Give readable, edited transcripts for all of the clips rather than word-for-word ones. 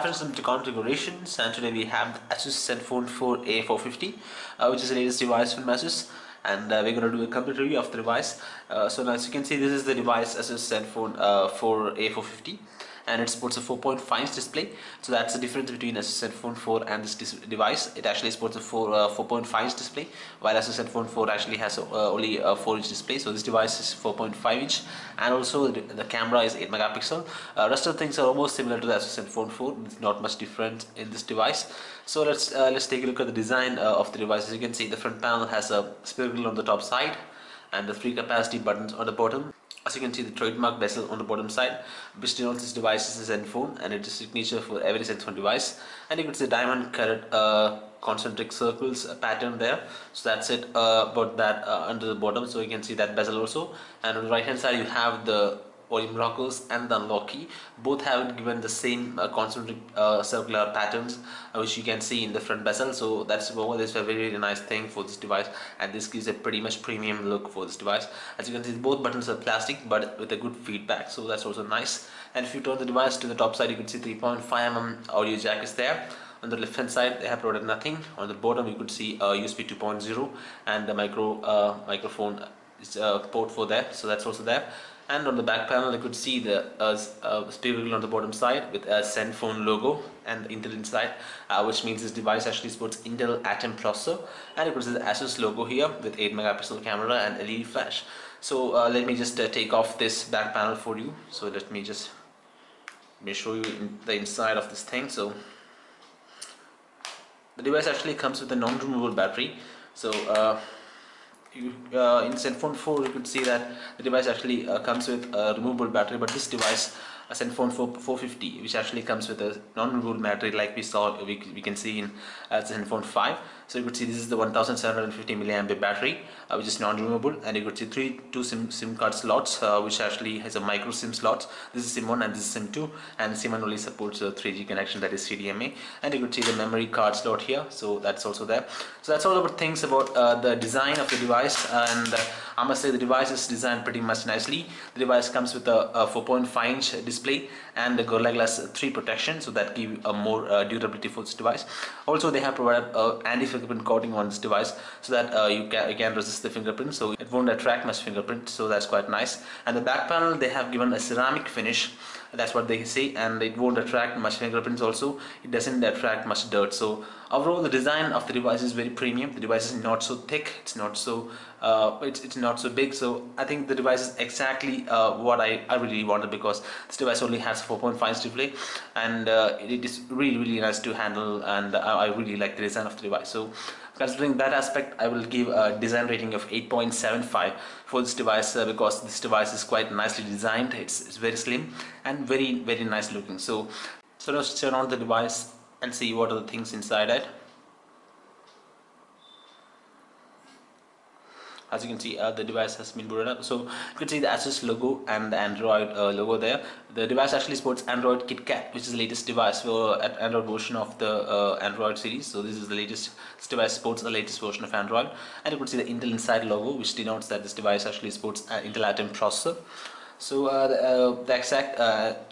Hi friends, welcome to configurations, and today we have the Asus Zenfone 4 A450, which is the latest device from Asus, and we're going to do a complete review of the device. So now as you can see, this is the device Asus Zenfone 4 A450, and it supports a 4.5 display. So that's the difference between Asus Zenfone 4 and this device. It actually supports a 4.5 display, while Asus Zenfone 4 actually has only a 4-inch display. So this device is 4.5 inch, and also the camera is 8 megapixel. Rest of the things are almost similar to the Asus Zenfone 4. There's not much difference in this device. So let's take a look at the design of the device. As you can see, the front panel has a speaker grill on the top side and the 3 capacity buttons on the bottom. As you can see, the trademark bezel on the bottom side, which denotes this device is a Zenfone, and it is signature for every Zenfone device. And you can see the diamond colored concentric circles pattern there. So that's it about that under the bottom. So you can see that bezel also. And on the right hand side, you have the volume rockers and the unlock key. Both have given the same concentric circular patterns, which you can see in the front bezel. So that's a very nice thing for this device, and this gives a pretty much premium look for this device. As you can see, both buttons are plastic but with a good feedback, so that's also nice. And if you turn the device to the top side, you can see 3.5mm audio jack is there. On the left hand side, they have provided nothing. On the bottom, you could see USB 2.0 and the microphone is port for that, so that's also there. And on the back panel, you could see the speaker grill on the bottom side with a Zenfone logo and Intel inside, which means this device actually supports Intel Atom processor. And you could see the Asus logo here with 8 megapixel camera and LED flash. So let me just take off this back panel for you. So let me show you the inside of this thing. So the device actually comes with a non-removable battery. So in Zenfone 4, you could see that the device actually comes with a removable battery, but this device, a Zenfone 450, which actually comes with a non-removable battery, like we can see in Zenfone 5. So you could see this is the 1750 milliampere battery, which is non-removable, and you could see two SIM card slots, which actually has a micro SIM slots. This is SIM 1 and this is SIM 2, and SIM 1 only supports a 3G connection, that is CDMA. And you could see the memory card slot here, so that's also there. So that's all about things about the design of the device, and I must say the device is designed pretty much nicely. The device comes with a 4.5-inch display and the Gorilla Glass 3 protection, so that give a more durability for this device. Also, they have provided anti-fingerprint coating on this device, so that you can resist the fingerprint, so it won't attract much fingerprint, so that's quite nice. And the back panel, they have given a ceramic finish, that's what they say, and it won't attract much fingerprints. Also, it doesn't attract much dirt. So overall, the design of the device is very premium. The device is not so thick, it's not so it's not so big. So I think the device is exactly what I really wanted, because this device only has 4.5 display, and it is really nice to handle, and I really like the design of the device. So considering that aspect, I will give a design rating of 8.75 for this device, because this device is quite nicely designed. It's very slim and very nice looking. So let's turn on the device and see what are the things inside it. As you can see, the device has been booted up. So you can see the Asus logo and the Android logo there. The device actually supports Android KitKat, which is the latest device for Android version of the Android series. So this is the latest. This device supports the latest version of Android, and you can see the Intel inside logo, which denotes that this device actually supports Intel Atom processor. So the exact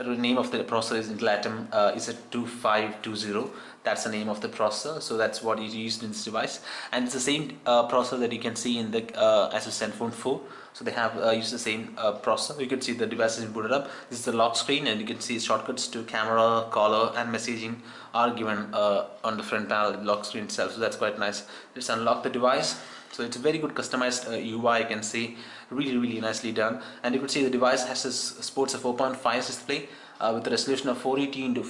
name of the processor is Intel Atom is a 2520. That's the name of the processor, so that's what is used in this device, and it's the same processor that you can see in the Asus Zenfone 4. So they have used the same processor. You can see the device is booted up. This is the lock screen, and you can see shortcuts to camera, caller, and messaging are given on the front panel, the lock screen itself. So that's quite nice. Let's unlock the device. So it's a very good customized UI, I can say, really nicely done. And you can see the device supports a 4.5 display with a resolution of 480 into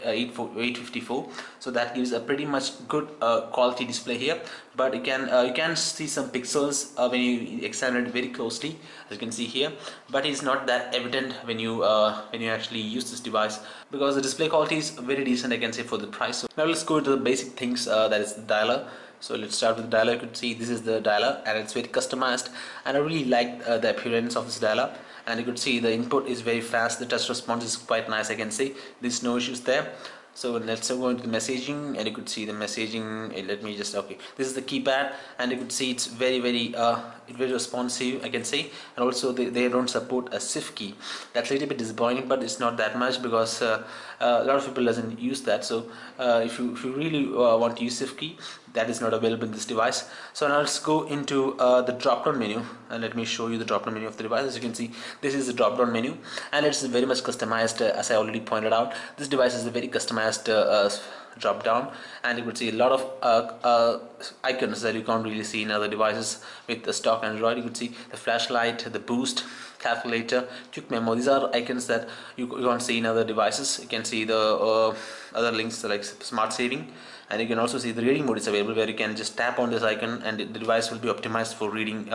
854. So that gives a pretty much good quality display here. But you can see some pixels when you examine it very closely, as you can see here. But it's not that evident when you actually use this device, because the display quality is very decent, I can say, for the price. So now let's go to the basic things, that is the dialer. So let's start with the dialer. You can see this is the dialer, and it's very customized, and I really like the appearance of this dialer. And you could see the input is very fast, the touch response is quite nice, I can say. There's no issues there. So let's go into the messaging, and you could see the messaging. Let me just, okay, this is the keypad, and you could see it's very responsive, I can say. And also they don't support a shift key. That's a little bit disappointing, but it's not that much, because A lot of people doesn't use that. So if you really want to use shift key, that is not available in this device. So now let's go into the drop down menu, and let me show you the drop down menu of the device. As you can see, this is the drop down menu, and it's very much customized. As I already pointed out, this device is a very customized drop down, and you could see a lot of icons that you can't really see in other devices with the stock Android. You could see the flashlight, the boost, calculator, quick memo. These are icons that you can't see in other devices. You can see the other links like smart saving, and you can also see the reading mode is available, where you can just tap on this icon and the device will be optimized for reading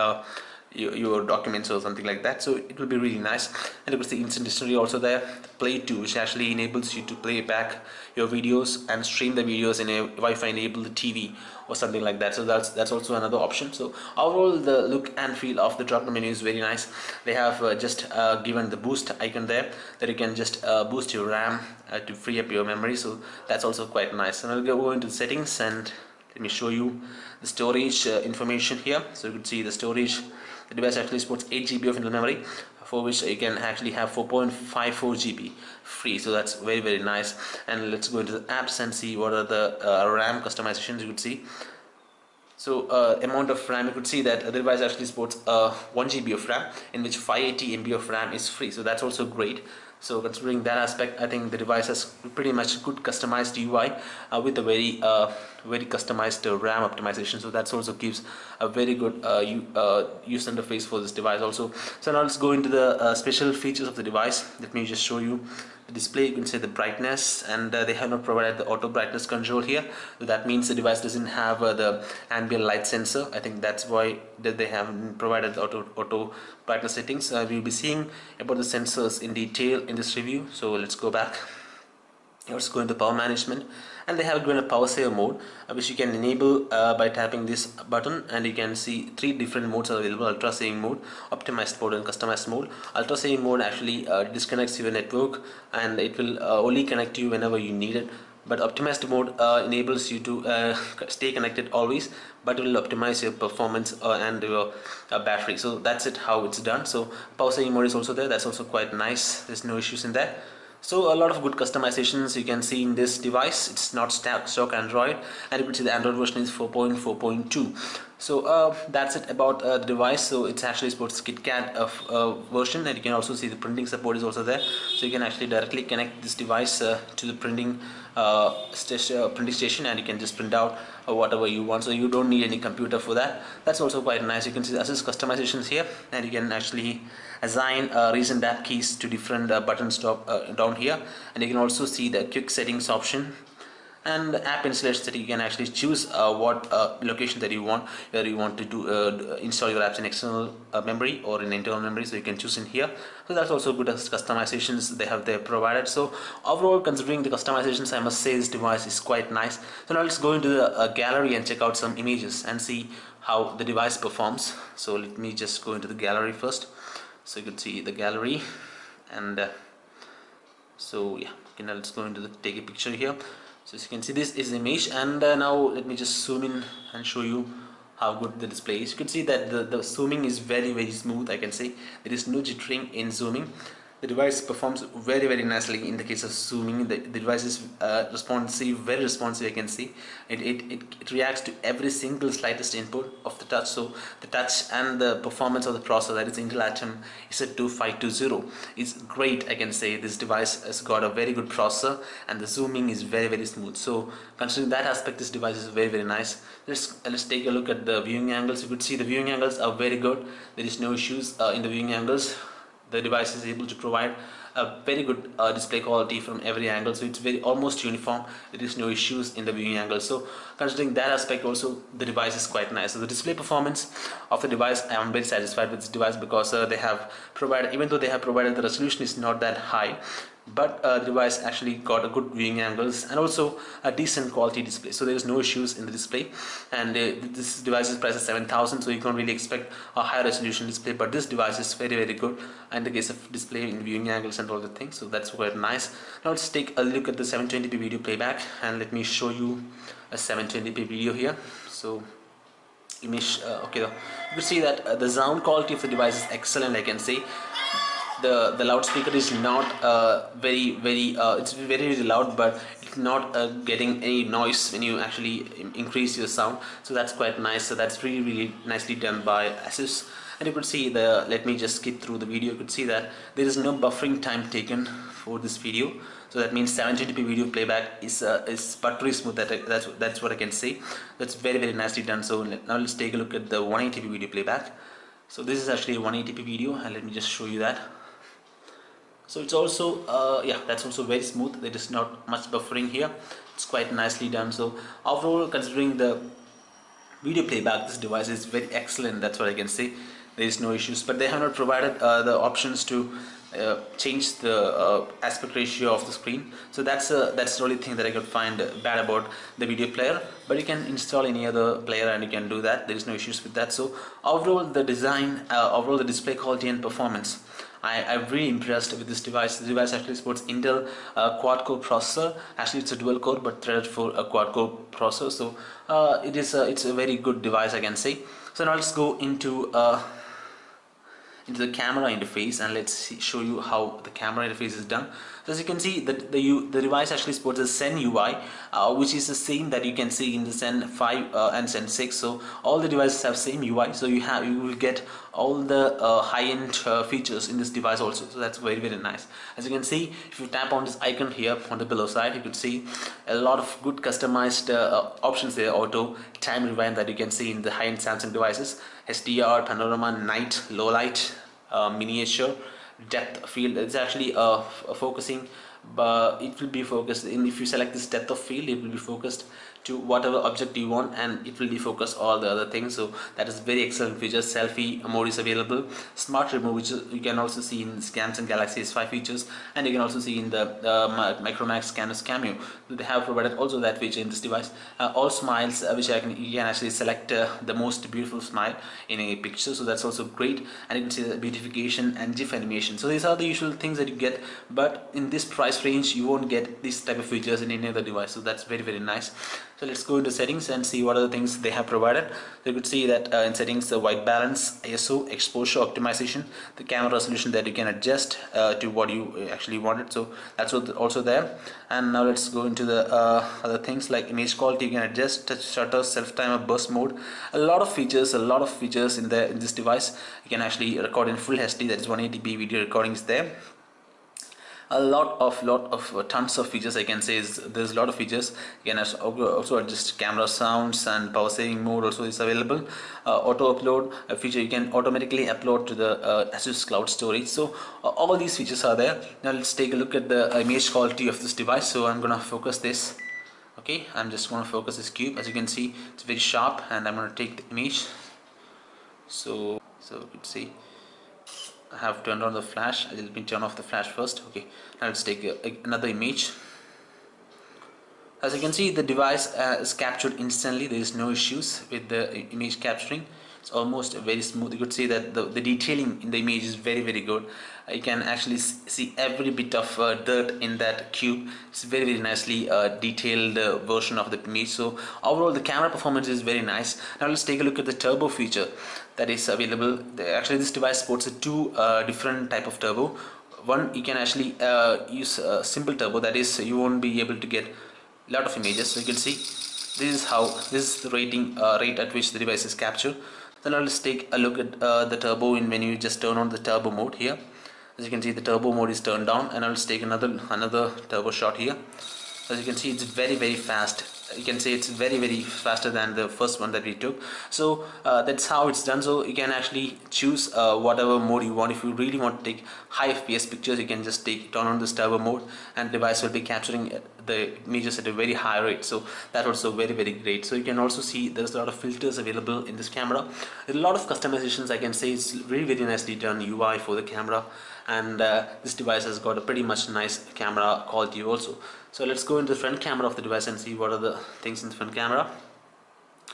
your documents or something like that. So it will be really nice. And you can see instant dictionary also there, play 2, which actually enables you to play back your videos and stream the videos in a Wi-Fi enabled TV or something like that. So that's also another option. So overall, the look and feel of the drop down menu is very nice. They have just given the boost icon there, that you can just boost your RAM to free up your memory. So that's also quite nice. And I'll go into the settings and let me show you the storage information here. So you could see the storage. The device actually supports 8 GB of internal memory, for which you can actually have 4.54 GB free. So that's very nice. And let's go into the apps and see what are the RAM customizations you could see. So amount of RAM, you could see that the device actually supports 1 GB of RAM, in which 580 MB of RAM is free. So that's also great. So considering that aspect, I think the device has pretty much good customized UI with a very customized RAM optimization. So that also gives a very good user interface for this device also. So now let's go into the special features of the device. Let me just show you the display. You can see the brightness, and they have not provided the auto brightness control here. So that means the device doesn't have the ambient light sensor. I think that's why they haven't provided the auto brightness settings. We'll be seeing about the sensors in detail in this review. So let's go back. Let's go into power management, and they have given a power saver mode, which you can enable by tapping this button, and you can see 3 different modes are available: ultra saving mode, optimized mode, and customized mode. Ultra saving mode actually disconnects your network, and it will only connect you whenever you need it. But optimized mode enables you to stay connected always, but it will optimize your performance and your battery. So that's it, how it's done. So power saving mode is also there. That's also quite nice. There's no issues in there. So a lot of good customizations you can see in this device. It's not stock Android, and you can see the Android version is 4.4.2. So that's it about the device. So it's actually supports KitKat version, and you can also see the printing support is also there. So you can actually directly connect this device to the printing station, and you can just print out whatever you want. So you don't need any computer for that. That's also quite nice. You can see the Asus customizations here, and you can actually assign recent app keys to different buttons down here, and you can also see the quick settings option and the app installation that you can actually choose what location that you want, whether you want to do install your apps in external memory or in internal memory. So you can choose in here. So that's also good as customizations they have there provided. So overall, considering the customizations, I must say this device is quite nice. So now let's go into the gallery and check out some images and see how the device performs. So let me just go into the gallery first. So you can see the gallery, and so yeah, okay, now let's go into the take a picture here. So as you can see, this is the image, and now let me just zoom in and show you how good the display is. You can see that the zooming is very smooth. I can say there is no jittering in zooming. The device performs very nicely in the case of zooming. The device is responsive, very responsive. I can see it reacts to every single slightest input of the touch. So the touch and the performance of the processor, that is Intel Atom Z2520, is great. I can say this device has got a very good processor, and the zooming is very smooth. So considering that aspect, this device is very nice. Let's take a look at the viewing angles. You could see the viewing angles are very good. There is no issues in the viewing angles. The device is able to provide a very good display quality from every angle, so it's almost uniform. There is no issues in the viewing angle. So considering that aspect also, the device is quite nice. So the display performance of the device, I am very satisfied with this device, because they have provided, even though they have provided, the resolution is not that high, but the device actually got a good viewing angles and also a decent quality display. So there is no issues in the display, and this device is priced at 7,000, so you can't really expect a high resolution display, but this device is very good in the case of display in viewing angles and all the things. So that's quite nice. Now let's take a look at the 720p video playback, and let me show you a 720p video here. So image okay, you can see that the sound quality of the device is excellent. I can say the loudspeaker is not it's very loud, but it's not getting any noise when you actually increase your sound. So that's quite nice. So that's really nicely done by Asus. And you could see let me just skip through the video. You could see that there is no buffering time taken for this video. So that means 720p video playback is buttery smooth. That's what I can say. That's very nicely done. So now let's take a look at the 180p video playback. So this is actually a 180p video, and let me just show you that. So it's also yeah, that's also very smooth. There is not much buffering here. It's quite nicely done. So overall, considering the video playback, this device is very excellent. That's what I can say. There is no issues, but they have not provided the options to change the aspect ratio of the screen. So that's the only thing that I could find bad about the video player. But you can install any other player and you can do that. There is no issues with that. So overall, the design, overall the display quality and performance, I'm really impressed with this device. The device actually supports Intel quad-core processor. Actually, it's a dual-core but threaded for a quad-core processor. So it's a very good device, I can say. So now let's go into the camera interface, and let's show you how the camera interface is done. So as you can see, the device actually supports a Zen UI, which is the same that you can see in the Zen 5 and Zen 6. So all the devices have same UI. So you will get all the high-end features in this device also. So that's very nice. As you can see, if you tap on this icon here on the below side, you could see a lot of good customized options there. Auto, time rewind that you can see in the high-end Samsung devices, HDR, panorama, night, low light, miniature, depth of field. It's actually focusing, but it will be focused in, if you select this depth of field, it will be focused to whatever object you want, and it will defocus all the other things. So that is very excellent feature. Selfie mode is available. Smart remove, which you can also see in Samsung Galaxy S5 features, and you can also see in the Micromax Scanners Cameo. So they have provided also that feature in this device. All smiles, which you can actually select the most beautiful smile in a picture. So that's also great, and you can see the beautification and GIF animation. So these are the usual things that you get, but in this price range you won't get this type of features in any other device. So that's very nice. So let's go into settings and see what are the things they have provided. So you could see that in settings, the white balance, ISO, exposure optimization, the camera resolution that you can adjust to what you actually wanted. So that's also there. And now let's go into the other things like image quality. You can adjust touch shutter, self timer, burst mode. A lot of features in this device. You can actually record in full HD, that is 180p video recording is there. A lot of tons of features, I can say. There's a lot of features. You can also adjust camera sounds, and power saving mode also is available. Auto upload, a feature you can automatically upload to the Asus cloud storage. So all these features are there. Now let's take a look at the image quality of this device. So I'm gonna focus this. Okay, I'm just gonna focus this cube. As you can see, it's very sharp, and I'm gonna take the image. So you can see I have turned on the flash. Let me turn off the flash first. Okay, now let's take another image. As you can see, the device is captured instantly. There is no issues with the image capturing. It's almost very smooth. You could see that the detailing in the image is very good. You can actually see every bit of dirt in that cube. It's very nicely detailed version of the image. So overall, the camera performance is very nice. Now let's take a look at the turbo feature that is available. Actually, this device supports two different type of turbo. One, you can actually use a simple turbo, that is you won't be able to get a lot of images. So you can see this is the rate at which the device is captured. So now let's take a look at the turbo when you just turn on the turbo mode here. As you can see, the turbo mode is turned down, and let's take another turbo shot here. As you can see, it's very fast. You can say it's very faster than the first one that we took. So that's how it's done. So you can actually choose whatever mode you want. If you really want to take high FPS pictures, you can just turn on this turbo mode, and the device will be capturing the images at a very high rate. So that's also very great. So you can also see there's a lot of filters available in this camera. There's a lot of customizations, I can say. It's very nicely done UI for the camera, and this device has got a pretty much nice camera quality also. So let's go into the front camera of the device and see what are the things in the front camera.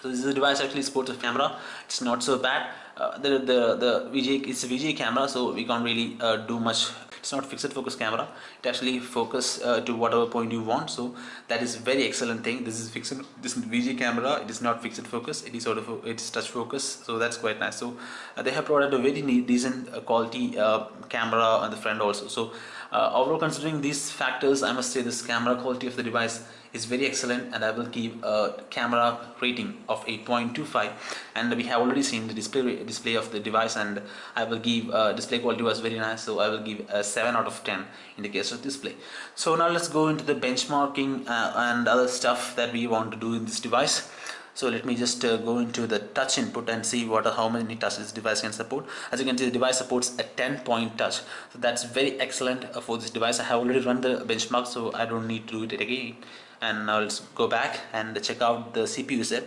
So this is a device actually supports a camera. It's not so bad. The VGA, it's a VGA camera, so we can't really do much it's not fixed focus camera, it actually focus to whatever point you want. So that is very excellent thing. This is fixed, this VG camera, it is not fixed focus, it is sort of it's touch focus, so that's quite nice. So they have provided a very decent quality camera on the front also. So overall, considering these factors, I must say this camera quality of the device is very excellent, and I will give a camera rating of 8.25. and we have already seen the display of the device, and I will give display quality was very nice, so I will give a 7 out of 10 in the case of display. So now let's go into the benchmarking and other stuff that we want to do in this device. So let me just go into the touch input and see how many touches this device can support. As you can see, the device supports a 10-point touch, so that's very excellent for this device. I have already run the benchmark, so I don't need to do it again. And now let's go back and check out the CPU set,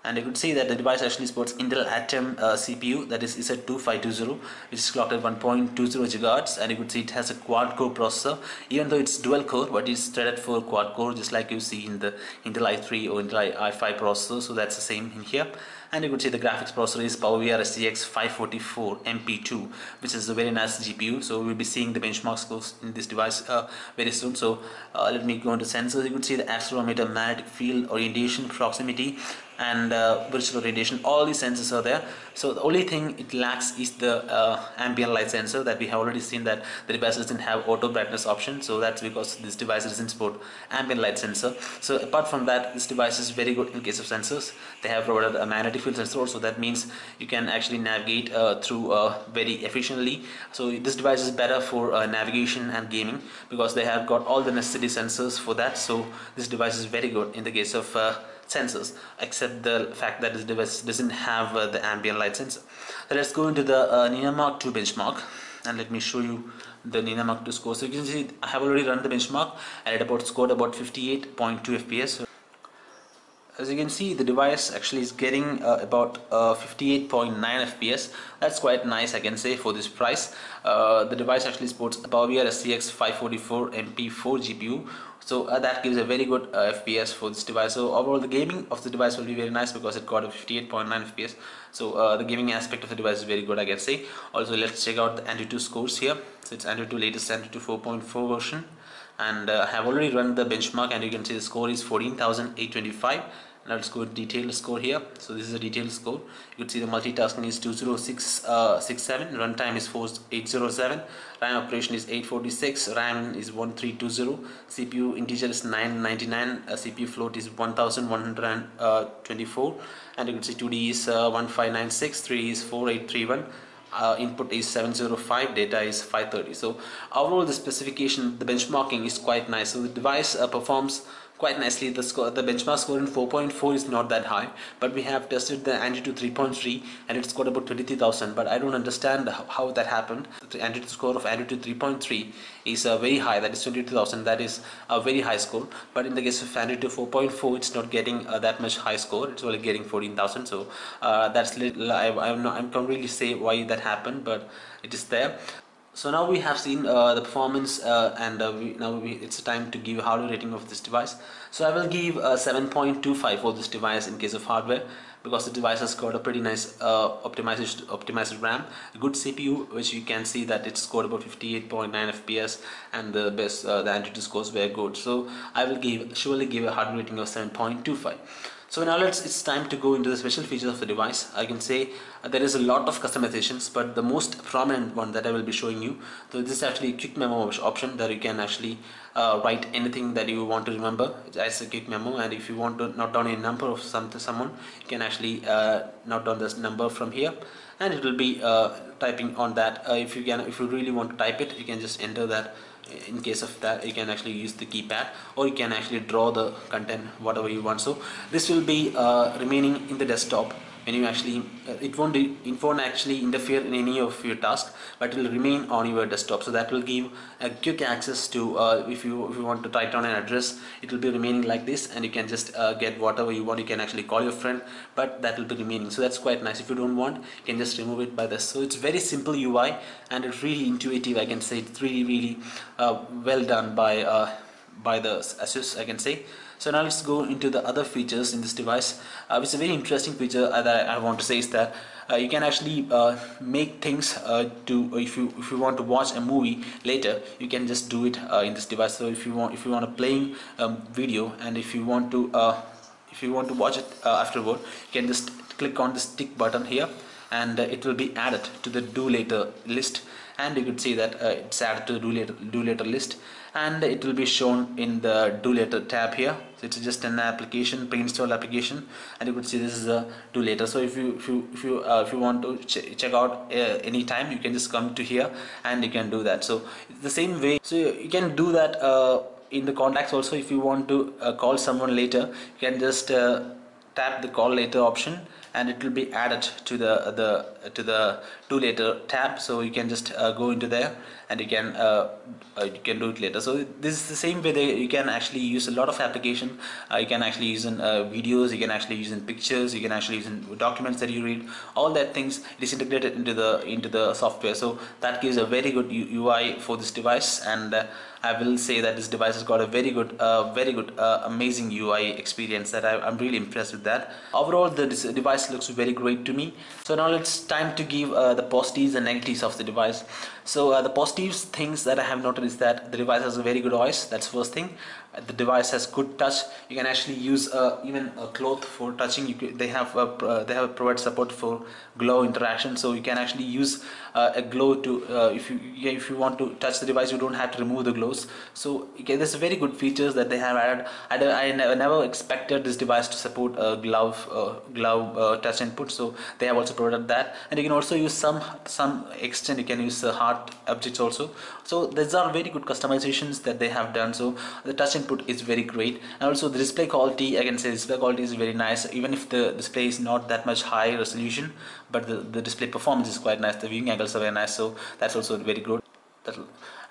and you could see that the device actually supports Intel Atom CPU, that is Z2520, which is clocked at 1.20 GHz, and you could see it has a quad core processor, even though it's dual core, but it's threaded for quad core, just like you see in the Intel i3 or Intel i5 processor. So that's the same in here. And you could see the graphics processor is PowerVR STX 544 MP2, which is a very nice GPU. So we'll be seeing the benchmark scores in this device very soon. So let me go into sensors. You could see the accelerometer, magnetic field, orientation, proximity, and virtual orientation. All these sensors are there. So the only thing it lacks is the ambient light sensor, that we have already seen that the device doesn't have auto brightness option. So that's because this device doesn't support ambient light sensor. So apart from that, this device is very good in case of sensors. They have provided a magnetic field sensor, so that means you can actually navigate through very efficiently. So this device is better for navigation and gaming, because they have got all the necessary sensors for that. So this device is very good in the case of sensors, except the fact that this device doesn't have the ambient light sensor. So let's go into the Nina Mark 2 benchmark, and let me show you the Nina Mark 2 score. So you can see I have already run the benchmark, and it scored about 58.2 FPS. So as you can see, the device actually is getting about 58.9 FPS. That's quite nice, I can say, for this price. The device actually supports a PowerVR STX 544 MP4 GPU, so that gives a very good FPS for this device. So overall, the gaming of the device will be very nice, because it got a 58.9 FPS. So the gaming aspect of the device is very good, I can say. Also, let's check out the Antutu scores here. So it's Antutu latest Antutu 4.4 version, and I have already run the benchmark, and you can see the score is 14,825. Now let's go to detailed score here. So this is a detailed score. You can see the multitasking is 20667, runtime is 4807, RAM operation is 846, RAM is 1320, CPU integer is 999, CPU float is 1124, and you can see 2D is 1596, 3D is 4831. Input is 705, data is 530. So overall, the specification, the benchmarking is quite nice. So the device performs quite nicely. The benchmark score in 4.4 is not that high, but we have tested the Antutu 3.3 and it scored about 23,000. But I don't understand how that happened. The Antutu score of Antutu 3.3 is very high, that is 22,000. That is a very high score. But in the case of Antutu 4.4, it's not getting that much high score. It's only getting 14,000. So that's little. I can't really say why that happened, but it is there. So now we have seen the performance and it's time to give a hardware rating of this device. So I will give 7.25 for this device in case of hardware, because the device has got a pretty nice optimized RAM, a good CPU, which you can see that it scored about 58.9 FPS, and the Antutu scores were good. So I will surely give a hardware rating of 7.25. So now it's time to go into the special features of the device. I can say there is a lot of customizations, but the most prominent one that I will be showing you, so this is actually a quick memo option, that you can actually write anything that you want to remember as a quick memo. And if you want to note down a number of someone, you can actually note down this number from here, and it will be typing on that. If you really want to type it, you can just enter that. In case of that, you can actually use the keypad, or you can actually draw the content whatever you want. So this will be remaining in the desktop. When you actually it won't actually interfere in any of your tasks, but it will remain on your desktop. So that will give a quick access to if you want to write down an address, it will be remaining like this, and you can just get whatever you want. You can actually call your friend, but that will be remaining. So that's quite nice. If you don't want, you can just remove it by this. So it's very simple UI, and it's really intuitive. I can say it's really well done by the Asus, I can say. So now let's go into the other features in this device, which is a very interesting feature that I want to say is that you can actually make things to if you want to watch a movie later, you can just do it in this device. So if you want to playing video, and if you want to watch it afterward, you can just click on this tick button here, and it will be added to the do later list, and you could see that it's added to the do later list, and it will be shown in the do later tab here. So it's just an application, pre-installed application, and you could see this is a do later. So if you want to check out any time, you can just come to here and you can do that. So it's the same way, so you can do that in the contacts also. If you want to call someone later, you can just tap the call later option, and it will be added to the do later tab. So you can just go into there, and you can do it later. So this is the same way that you can actually use a lot of application. You can actually use in videos, you can actually use in pictures, you can actually use in documents that you read. All that things, it is integrated into the software. So that gives a very good UI for this device, and I will say that this device has got a very good amazing UI experience that I'm really impressed with that. Overall, this device looks very great to me. So now it's time to give the positives and negatives of the device. So the positives things that I have noted is that the device has a very good voice. That's first thing. The device has good touch. You can actually use even a cloth for touching. They have provide support for glow interaction, so you can actually use a glow to if you want to touch the device, you don't have to remove the glows. So there's very good features that they have added. I never expected this device to support a glove touch input, so they have also provided that. And you can also use some extent, you can use hard objects also. So these are very good customizations that they have done. So the touch input is very great, and also the display quality, I can say display quality is very nice, even if the display is not that much high resolution, but the display performance is quite nice. The viewing angles are very nice, so that's also very good.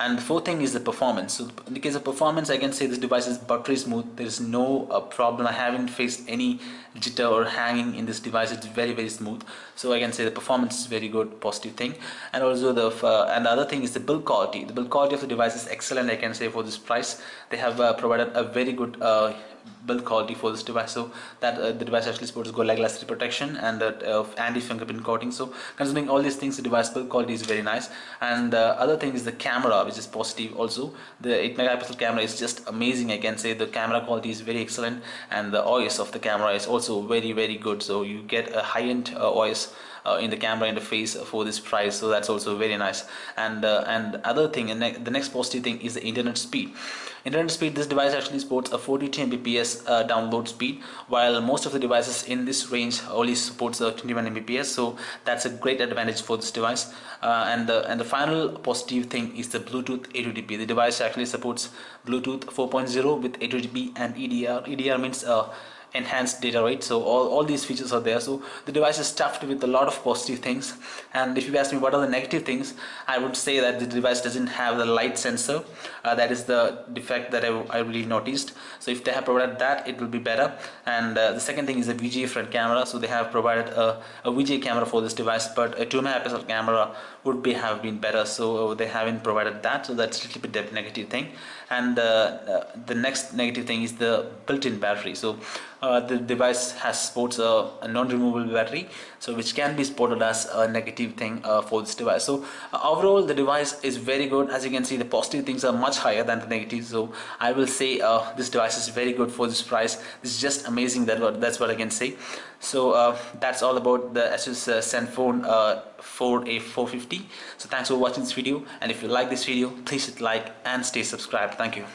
And the fourth thing is the performance. So in the case of performance, I can say this device is buttery smooth. There is no problem. I haven't faced any jitter or hanging in this device. It's very smooth. So I can say the performance is very good, positive thing. And also the other thing is the build quality. The build quality of the device is excellent, I can say, for this price. They have provided a very good build quality for this device, so that the device actually supports Go Lag Laser protection and anti-fingerprint coating. So considering all these things, the device build quality is very nice. And other thing is the camera, which is positive also. The 8 megapixel camera is just amazing, I can say. The camera quality is very excellent, and the OIS of the camera is also very good. So you get a high-end OIS in the camera interface for this price, so that's also very nice. And other thing, and the next positive thing is the internet speed. This device actually supports a 42 Mbps download speed, while most of the devices in this range only supports 21 Mbps. So that's a great advantage for this device. And the final positive thing is the Bluetooth 802.dp. The device actually supports Bluetooth 4.0 with 802.dp and EDR. EDR means enhanced data rate. So all these features are there. So the device is stuffed with a lot of positive things. And if you ask me what are the negative things, I would say that the device doesn't have the light sensor. That is the defect that I really noticed. So if they have provided that, it will be better. And the second thing is the VGA front camera. So they have provided a VGA camera for this device, but a 2 megapixel camera would have been better. So they haven't provided that. So that's a little bit negative thing. And the next negative thing is the built-in battery. So the device supports a non-removable battery, so which can be spotted as a negative thing for this device. So overall, the device is very good. As you can see, the positive things are much higher than the negatives. So I will say this device is very good for this price. This is just amazing. That's what I can say. So that's all about the Asus Zenfone 4A450. So thanks for watching this video, and if you like this video, please hit like and stay subscribed. Thank you.